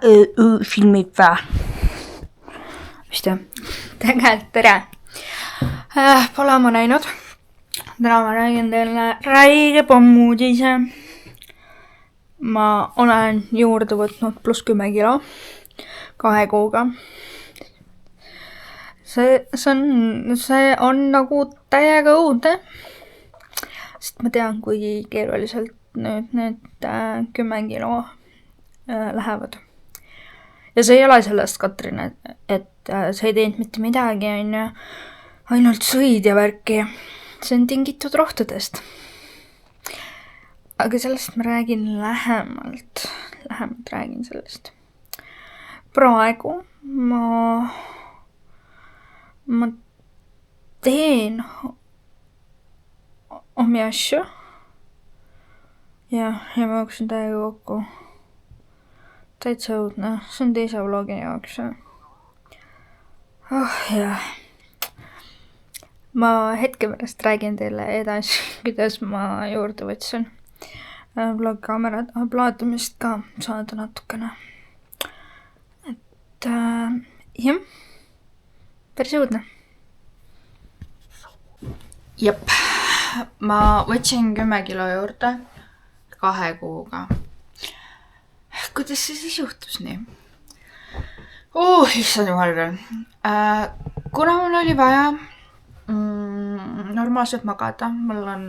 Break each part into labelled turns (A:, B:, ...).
A: filmid või? Vist jah. Tegelikult tere. Pole ma näinud. Täna ma räägin teile räige pommuudise. Ma olen juurde võtnud +10 kilo 2 kuuga. See on nagu täiega õudne. Sest ma tean, kui keeruliselt need 10 kilo lähevad. Ja see ei ole sellest, Katrin, et sa ei teinud mitte midagi, ainult sõid ja värki. See on tingitud rohtudest. Aga sellest ma räägin lähemalt räägin sellest. Praegu ma teen omi asju ja ma jooksin täiega kokku. Täitsa õudne. See on teise vlogi jaoks. Jah. Ma hetke pärast räägin teile edasi, kuidas ma juurde võtsin vlog-kaamera plaatumist ka saada natukene. Et jah, päris õudne. Jep, ma võtsin 10 kilo juurde 2 kuuga. Kuidas see siis juhtus nii? Issand jumal küll. Kuna mul oli vaja normaalselt magada, mul on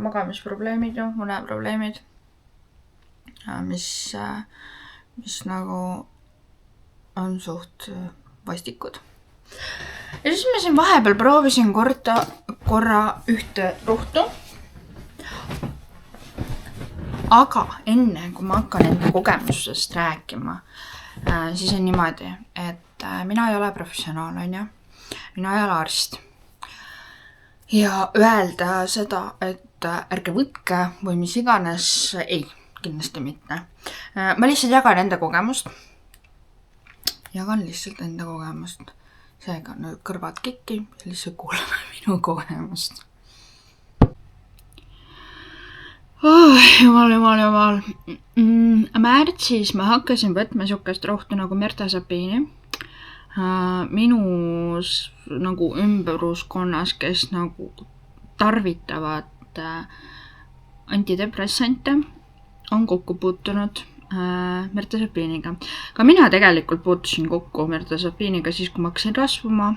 A: magamisprobleemid ja uneprobleemid, mis nagu on suht vastikud. Ja siis ma siin vahepeal proovisin korra ühte ruhtu. Aga enne, kui ma hakkan enda kogemusest rääkima, siis on niimoodi, et mina ei ole professionaal, on ju? Mina ei ole arst. Ja öelda seda, et ärge võtke või mis iganes, ei, kindlasti mitte. Ma lihtsalt jagan enda kogemust. Jagan lihtsalt enda kogemust. Seega nüüd kõrvad kikki, lihtsalt kuulame minu kogemust. Jumal. Märtsis ma hakkasin võtma sukest rohtu nagu Mirtazapini. Minus nagu ümbruskonnas, kes nagu tarvitavad antidepressante, on kokku puutunud Mirtazapiniga. Ka mina tegelikult puutusin kokku Mirtazapiniga siis, kui ma hakkasin rasvuma.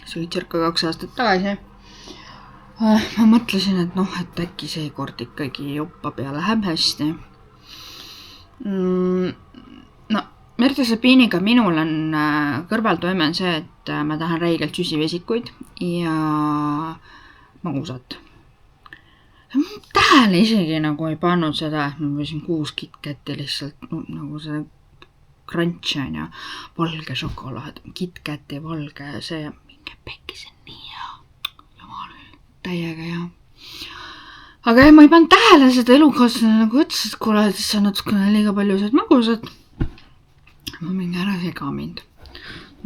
A: See oli circa 2 aastat tagasi. Ma mõtlesin, et äkki seekord ikkagi joppab ja läheb hästi. Mirtazapiniga minul on kõrvaltoime on see, et ma tahan räigelt süsivesikuid ja magusat. Tähele isegi nagu ei pannud seda, et ma võisin 6 KitKati lihtsalt nagu see crunch on ja valge šokolaad, KitKati valge ja see mingi pekkis on nii hea. Täiega ja. Aga ma ei pannud tähele seda elukaaslane nagu ütles, et kuule, et sa natukene liiga palju saad magusad. Ma mingi ära sega mind.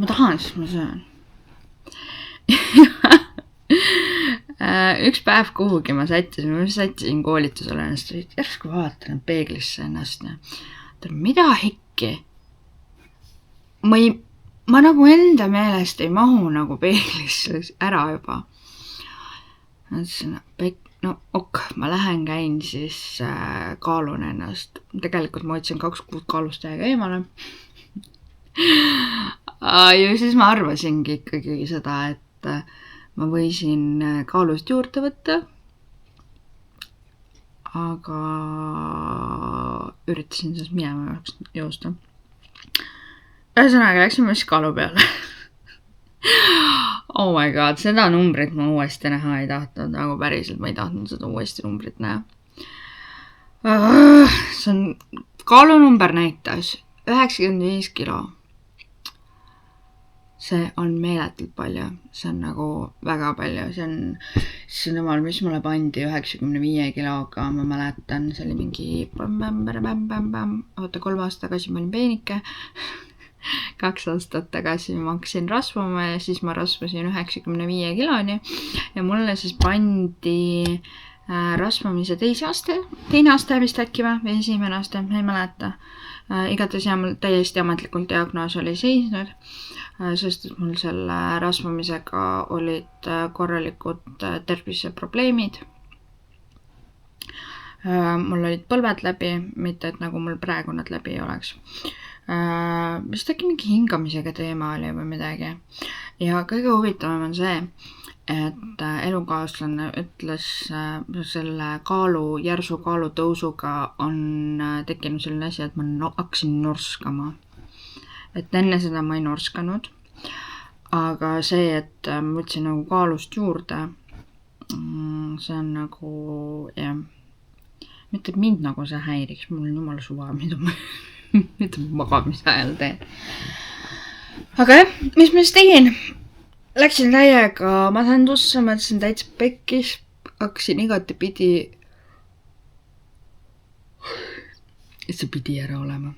A: Ma tahan, siis ma söön. Üks päev kuhugi ma sättisin koolitusele ennast. Järsku vaatan peeglisse ennast. Mida hekki? Ma nagu enda meelest ei mahu nagu peeglisse ära juba. Mõtlesin, ma lähen käin siis kaalun ennast. Tegelikult ma võtsin 2 kuud kaalust täiega eemale. Ja siis ma arvasingi ikkagi seda, et ma võisin kaalust juurde võtta. Aga üritasin siis minema joosta. Ühesõnaga läksin siis kaalu peale. Oh my god, seda numbrit ma uuesti näha ei tahtnud, nagu päriselt ma ei tahtnud seda uuesti numbrit näha. See on, kaalunumber näitas 95 kilo. See on meeletult palju, see on nagu väga palju, see on jumal, mis mulle pandi 95 kiloga, ma mäletan, see oli mingi 3 aastat tagasi ma olin peenike. 2 aastat tagasi ma hakkasin rasvuma ja siis ma rasvasin 95 kiloni ja mulle siis pandi rasvumise teine aste vist äkki või esimene aste, ma ei mäleta. Igatahes mul täiesti ametlikult diagnoos oli seisnud, sest mul selle rasvumisega olid korralikud terviseprobleemid. Mul olid põlved läbi, mitte et nagu mul praegu nad läbi ei oleks. Vist äkki mingi hingamisega teema oli või midagi. Ja kõige huvitavam on see, et elukaaslane ütles selle järsu kaalu tõusuga on tekkinud selline asi, et ma hakkasin norskama. Et enne seda ma ei norskanud, aga see, et ma võtsin nagu kaalust juurde, see on nagu, jah, mitte mind nagu see häiriks, mul on jumala suva, mida ma magamise ajal teen. Aga jah, mis ma siis tegin? Läksin täiega masendusse, mõtlesin täitsa pekkis, hakkasin igatepidi, et see pidi ära olema.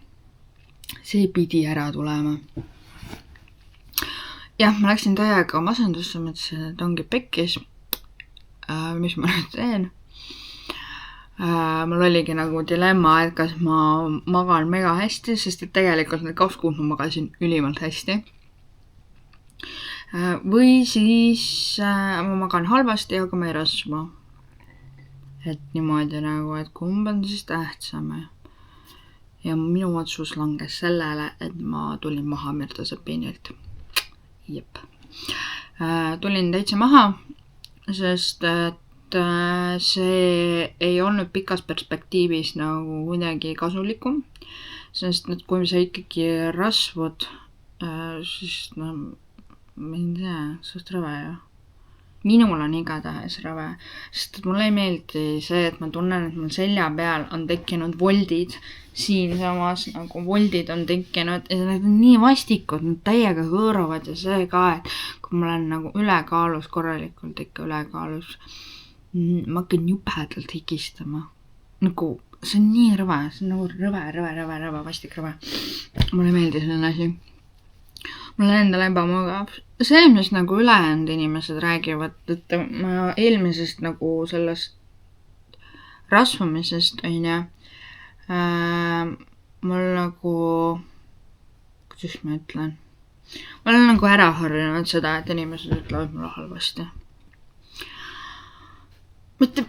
A: See pidi ära tulema. Jah, ma läksin täiega masendusse, mõtlesin, et ongi pekkis, mis ma nüüd teen. Mul oligi nagu dilemma, et kas ma magan mega hästi, sest et tegelikult need 2 kuud ma magasin ülimalt hästi. Või siis ma magan halvasti, aga ma ei rasva. Et niimoodi nagu, et kumb on siis tähtsam. Ja minu otsus langes sellele, et ma tulin maha mirtasepinilt. Jep. Tulin täitsa maha, sest et see ei olnud pikas perspektiivis nagu kuidagi kasulikum, sest et kui sa ikkagi rasvud, siis no, ma ei tea, suht rõve ju. Minul on igatahes rõve, sest mulle ei meeldi see, et ma tunnen, et mul selja peal on tekkinud voldid, siin samas nagu voldid on tekkinud ja need on nii vastikud, nad täiega hõõruvad ja see ka, et kui ma olen nagu ülekaalus, korralikult ikka ülekaalus, ma hakkan jubedalt higistama. Nagu, see on nii rõve, see on nagu rõve, vastik rõve. Mulle meeldis selline asi. Mulle endale ebamugav. See, mis nagu ülejäänud inimesed räägivad, et ma eelmisest nagu sellest rasvumisest on ja mul nagu, kuidas ma ütlen, ma olen nagu ära harjunud seda, et inimesed ütlevad mulle halvasti.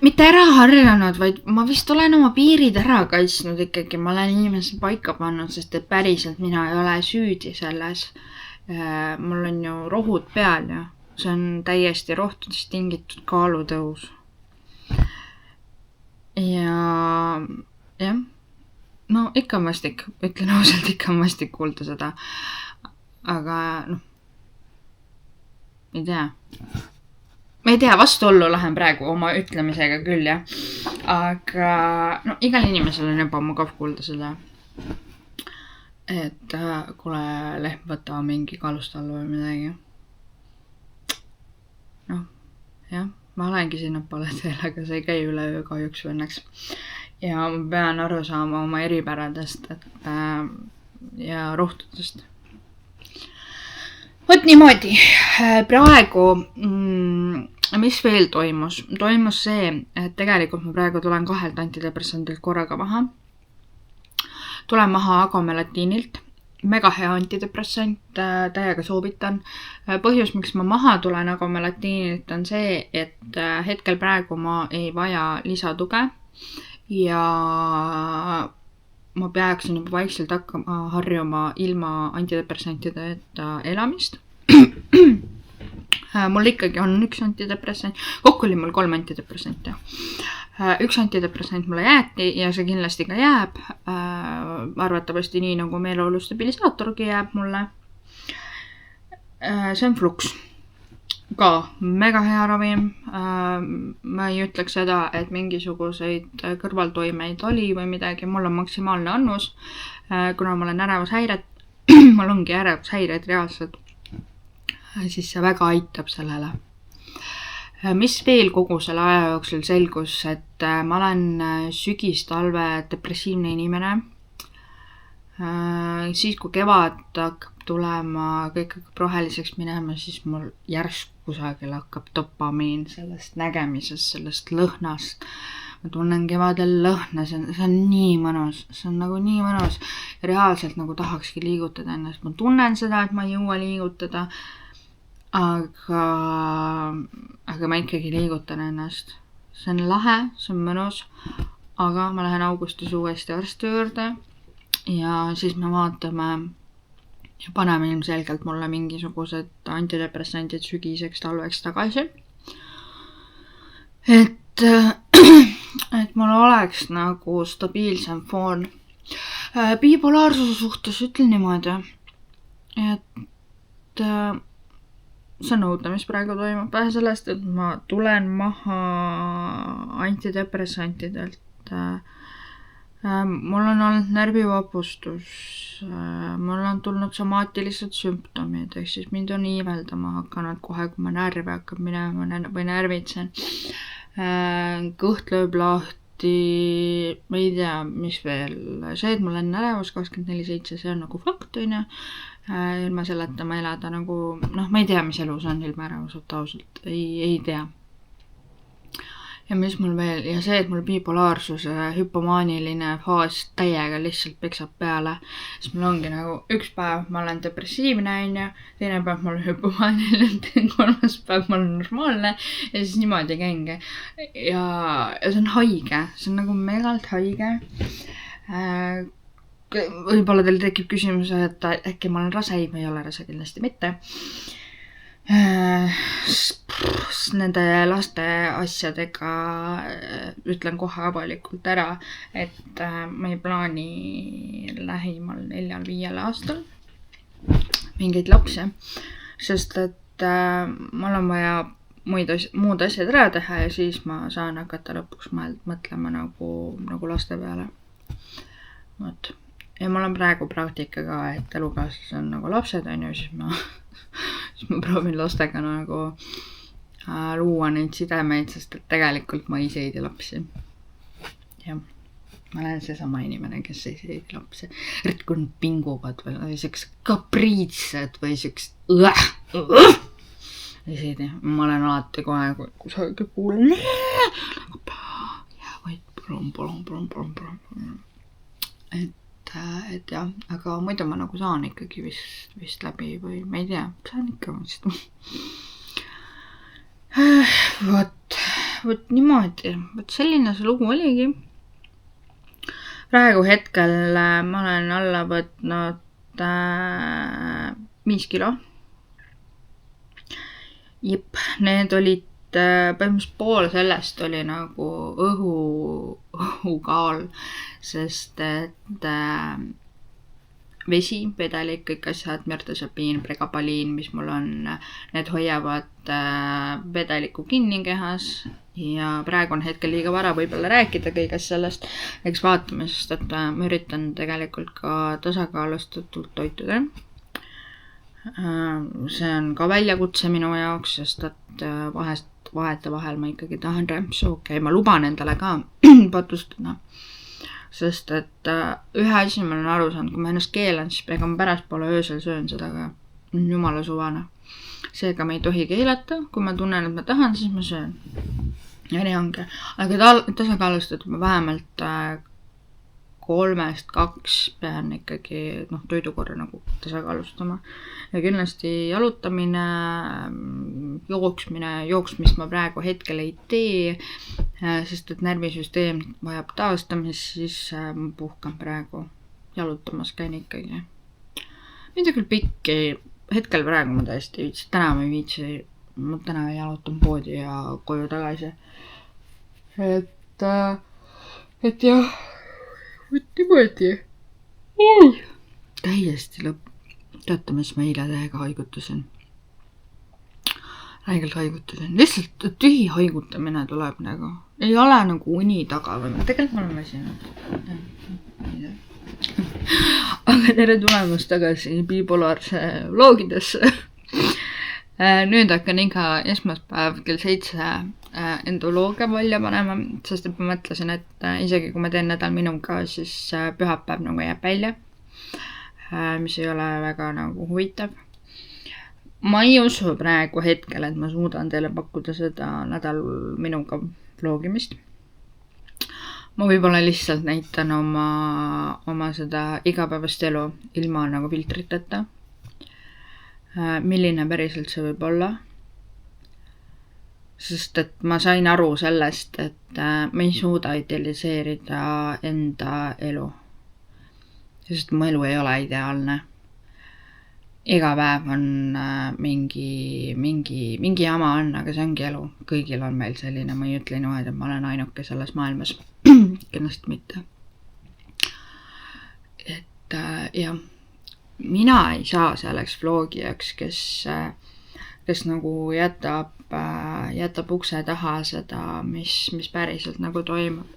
A: Mitte ära harjunud, vaid ma vist olen oma piirid ära kaitsnud ikkagi. Ma olen inimesed paika pannud, sest et päriselt mina ei ole süüdi selles. Mul on ju rohud peal ja see on täiesti rohtudest tingitud kaalutõus. Ja jah, no ikka on vastik, ütlen ausalt, ikka on vastik kuulda seda. Aga noh, ma ei tea, vastuollu lähen praegu oma ütlemisega küll, jah. Aga no, igal inimesel on ebamugav kuulda seda, et kuule, lehm võta mingi kaalust alla või midagi. Noh, jah, ma olengi sinna poole teel, aga see ei käi üle öö kahjuks või õnneks. Ja ma pean aru saama oma eripäradest ja rohtudest. Võt niimoodi, praegu, mis veel toimus? Toimus see, et tegelikult ma praegu tulen 2 antidepressandilt korraga maha. Tulen maha agomelatiinilt. Mega hea antidepressant, täiega soovitan. Põhjus, miks ma maha tulen agomelatiinilt on see, et hetkel praegu ma ei vaja lisatuge ja ma peaksin juba vaikselt hakkama harjuma ilma antidepressantideta elamist. Mul ikkagi on 1 antidepressant, kokku oli mul 3 antidepressanti. 1 antidepressant mulle jäeti ja see kindlasti ka jääb. Arvatavasti nii nagu meeleolu stabilisaatorgi jääb mulle. See on Flux. Ka mega hea ravim. Ma ei ütleks seda, et mingisuguseid kõrvaltoimeid oli või midagi. Mul on maksimaalne annus, kuna ma olen ärevushäired. Mul ongi ärevushäired reaalselt. Siis see väga aitab sellele. Mis veel kogu selle aja jooksul selgus, et ma olen sügis-talve depressiivne inimene. Siis kui kevad hakkab tulema, kõik hakkab roheliseks minema, siis mul järsku kusagil hakkab dopamiin sellest nägemisest, sellest lõhnast. Ma tunnen kevadel lõhna, see on nii mõnus, see on nagu nii mõnus. Ja reaalselt nagu tahakski liigutada ennast. Ma tunnen seda, et ma ei jõua liigutada, aga ma ikkagi liigutan ennast. See on lahe, see on mõnus, aga ma lähen augustis uuesti arsti juurde ja siis me vaatame ja paneme ilmselgelt mulle mingisugused antidepressandid sügiseks, talveks tagasi. Et mul oleks nagu stabiilsem foon. Bipolaarsuse suhtes ütlen niimoodi, et see on õudne, mis praegu toimub. Vähe sellest, et ma tulen maha antidepressantidelt. Mul on olnud närvivapustus, mul on tulnud somaatilised sümptomid, ehk siis mind on iiveldama hakanud kohe, kui ma närve hakkab minema või närvitsen. Kõht lööb lahti, ma ei tea, mis veel. See, et mul on närevus 24/7, see on nagu fakt, on ju. Ilma selleta ma elada nagu, ma ei tea, mis elus on ilma ärevuseta ausalt, ei tea. Ja mis mul veel, ja see, et mul bipolaarsuse hüpomaaniline faas täiega lihtsalt peksab peale, siis mul ongi nagu üks päev ma olen depressiivne, teine päev ma olen hüpomaaniline, kolmas päev ma olen normaalne ja siis niimoodi käingi. Ja see on haige, see on nagu megalt haige. Võib-olla teil tekib küsimus, et äkki ma olen rase, ei, ma ei ole rase, kindlasti mitte. Nende laste asjadega ütlen kohe avalikult ära, et ma ei plaani lähimal 4-5 aastal mingeid lapsi, sest et mul on vaja muud asjad ära teha ja siis ma saan hakata lõpuks mõtlema nagu laste peale. Võt. Ja mul on praegu praktika ka, et elukaaslased on nagu lapsed, on ju, siis ma proovin lastega nagu luua neid sidemeid, sest et tegelikult ma ise ei tee lapsi. Ja ma olen seesama inimene, kes ei tee lapsi. Eriti kui nad pinguvad või seks kapriitsed või seks ei tee. Ma olen alati kohe, kui sa kuulen ja vaid palun. Et jah, aga muidu ma nagu saan ikkagi vist läbi või ma ei tea, saan ikka vist. Võt niimoodi, selline see lugu oligi. Praegu hetkel ma olen alla võtnud 5 kilo. Jep, need olid põhimõtteliselt pool sellest oli nagu õhukaal, sest et vesi, pedelik, kõik asjad, mürtasapiin, pregapaliin, mis mul on, need hoiavad vedeliku kinni kehas ja praegu on hetkel liiga vara võib-olla rääkida kõigest sellest, eks vaatame, sest et ma üritan tegelikult ka tasakaalustatult toituda. See on ka väljakutse minu jaoks, sest et vahetevahel ma ikkagi tahan rämpsu, ma luban endale ka patustada, sest et ühe asi ma olen aru saanud, kui ma ennast keelan, siis ega ma pärast poole öösel söön seda ka jumala suvane. Seega ma ei tohi keelata, kui ma tunnen, et ma tahan, siis ma söön. Ja nii ongi. Aga tasakaalustatud ma vähemalt 3-2 pean ikkagi toidukorra nagu tasakaalustama. Ja kindlasti jalutamine, jooksmist ma praegu hetkel ei tee, sest et närvisüsteem vajab taastamist, siis ma puhkan praegu jalutamas käin ikkagi. Mida küll pikki, hetkel praegu ma tõesti ei viitsi, täna ma ei viitsi, ma täna jalutan poodi ja koju tagasi. Et jah, võtti mõõdi. Täiesti lõpp. Teate, mis ma eile täiega haigutasin. Räigelt haigutasin. Lihtsalt tühi haigutamine tuleb nagu. Ei ole nagu uni taga või tegelikult ma olen väsinud. Aga tere tulemast tagasi bipolaarse vlogidesse. Nüüd hakkan iga esmaspäev kell 7 endoloogia välja panema, sest et ma mõtlesin, et isegi kui ma teen nädal minuga, siis pühapäev nagu jääb välja. mis ei ole väga nagu huvitav. Ma ei usu praegu hetkel, et ma suudan teile pakkuda seda nädal minuga vlogimist. Ma võib-olla lihtsalt näitan oma seda igapäevast elu ilma nagu filtriteta. Milline päriselt see võib olla. Sest et ma sain aru sellest, et ma ei suuda idealiseerida enda elu. Sest mu elu ei ole ideaalne. Iga päev on mingi jama on, aga see ongi elu. Kõigil on meil selline, ma ei ütle niimoodi, et ma olen ainuke selles maailmas. Kindlasti mitte. Et jah, mina ei saa selleks vlogijaks, kes nagu jätab ukse taha seda, mis päriselt nagu toimub.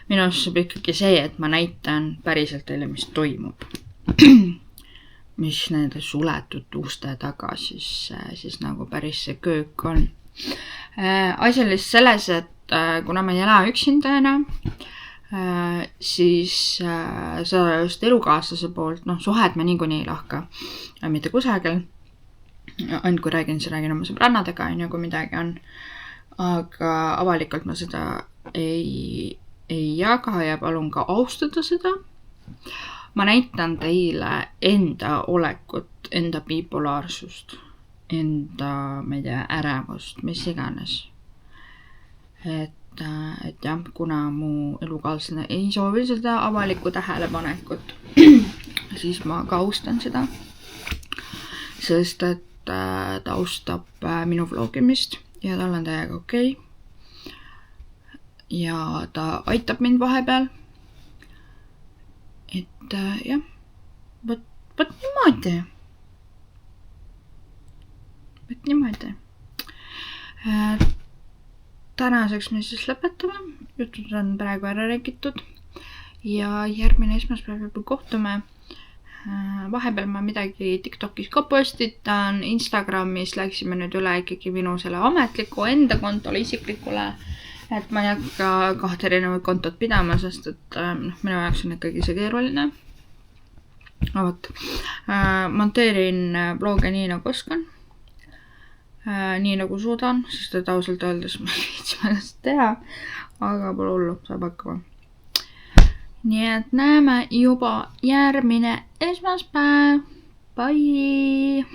A: Minu arust saab ikkagi see, et ma näitan päriselt teile, mis toimub. Mis nende suletud uste taga siis nagu päris see köök on. Asi on lihtsalt selles, et kuna ma ei ela üksindajana, siis seda just elukaaslase poolt, suhed me niikuinii ei lahka, mitte kusagil. Ainult kui räägin oma sõbrannadega, kui midagi on. Aga avalikult ma seda ei jaga ja palun ka austada seda. Ma näitan teile enda olekut, enda bipolaarsust, enda, ma ei tea, ärevust, mis iganes. Et jah, kuna mu elukaaslane ei soovi seda avalikku tähelepanekut, siis ma ka austan seda. Sest et ta austab minu vlogimist ja tal on täiega okei. Ja ta aitab mind vahepeal. Et jah, võt niimoodi. Tänaseks me siis lõpetame. Jutud on praegu ära räägitud. Ja järgmine esmaspäev juba kohtume. Vahepeal ma midagi TikTokis ka postitan. Instagramis läksime nüüd üle ikkagi minu selle ametliku enda kontole, isiklikule. Et ma ei hakka 2 erinevat kontot pidama, sest et minu jaoks on ikkagi see keeruline. Monteerin vloge nii nagu oskan. Nii nagu suudan, sest et ausalt öeldes ma ei viitsi sellest teha. Aga pole hullu, saab hakkama. Nii et näeme juba järgmine esmaspäev. Bye!